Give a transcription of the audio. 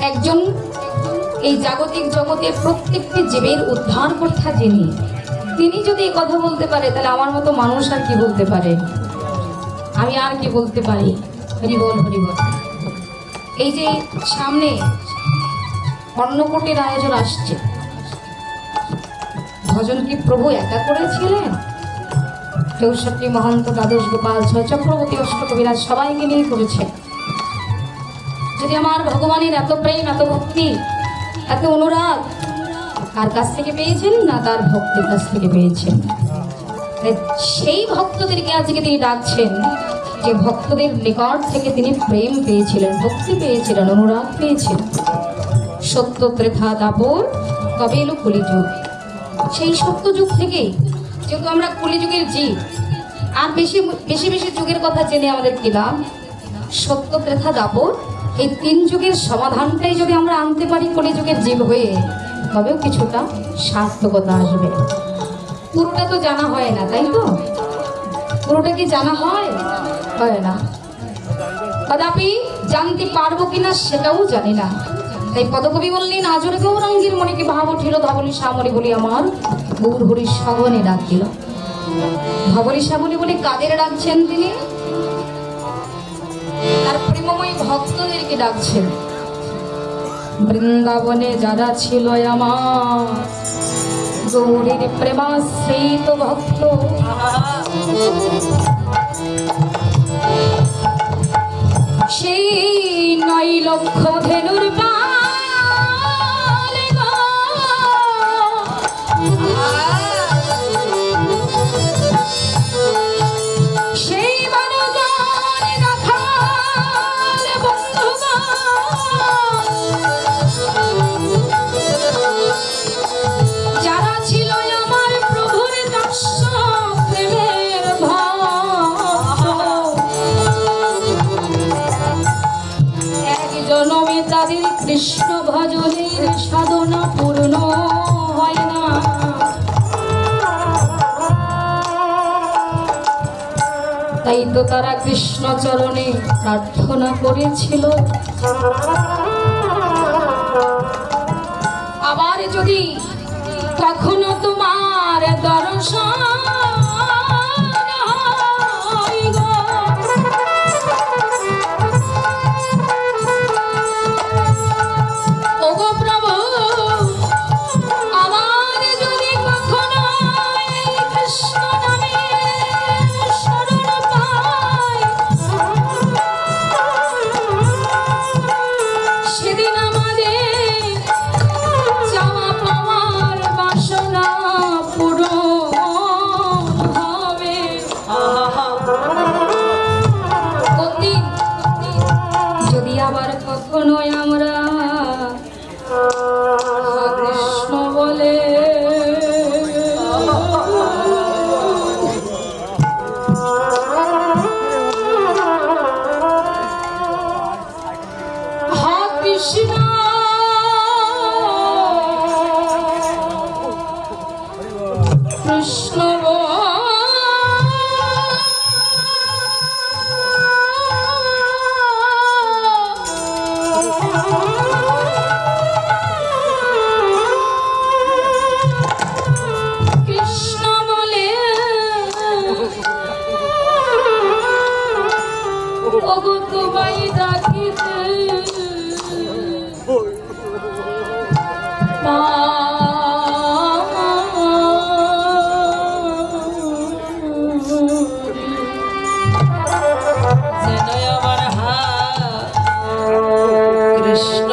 একজন এই জাগতিক জগতের প্রত্যেকটি জীবের উদ্ধার কর্তা যিনি, তিনি যদি এই কথা বলতে পারে তাহলে আমার মতো মানুষ আর কি বলতে পারে? আমি আর কি বলতে পারি? হরিবল হরিবল। এই যে সামনে অন্নকূটের আয়োজন আসছে, ভজন কি প্রভু একা করেছিলেন? 64 মহন্ত, দ্বাদশ গোপাল, 6 চক্রবর্তী, অষ্টকবিরাজ সবাইকে নিয়ে করেছে। যদি আমার ভগবানের এত প্রেম, এত ভক্তি, এত অনুরাগ কার কাছ থেকে পেয়েছেন? না তার ভক্তের কাছ থেকে পেয়েছেন। সেই ভক্তদেরকে আজকে তিনি ডাকছেন, যে ভক্তদের নিকট থেকে তিনি প্রেম পেয়েছিলেন, ভক্তি পেয়েছিলেন, অনুরাগ পেয়েছিলেন। সত্য ত্রেতা দাপর কবে এলো কলিযুগ। সেই সত্য যুগ থেকেই, যেহেতু আমরা কলিযুগের জীব, আর বেশি বেশি বেশি যুগের কথা জেনে আমাদের কি লাভ? সত্য ত্রেতা দাপর এই 3 যুগের সমাধানটাই যদি আমরা আনতে পারি কলিযুগের জীব হয়ে, তবেও কিছুটা সার্থকতা আসবে। পুরোটা তো জানা হয় না, তাই তো? পুরোটা কি জানা হয়? হয় না। কদাপি জানতে পারবো কিনা সেটাও জানি না। তাই পদকবি বললেন, আজরে গৌরাঙ্গীর মনে ভাব উঠিল, ধবলি শ্যামলি বলি আমার গৌর হরি সগনে ডাকিল। ধবলি শ্যামলি বলে কাদের ডাকছেন তিনি? তার প্রেমময় ভক্তদেরকে ডাকছেন। বৃন্দাবনে যারা ছিল আমার গৌরীর প্রেমাশ্রিত ভক্ত, সেই 9 লক্ষ ধেনুর পাল গো, সেই বনজন রাখাল বন্ধুগণ, যারা ছিল আমার প্রভুর দাস প্রেমের জনমে তাদের কৃষ্ণ ভজনের সাধনা পূর্ণ হয় না। তাই তো তারা কৃষ্ণ চরণে প্রার্থনা করেছিল, আবার যদি কখনো তোমার দর্শন কৃষ্ণ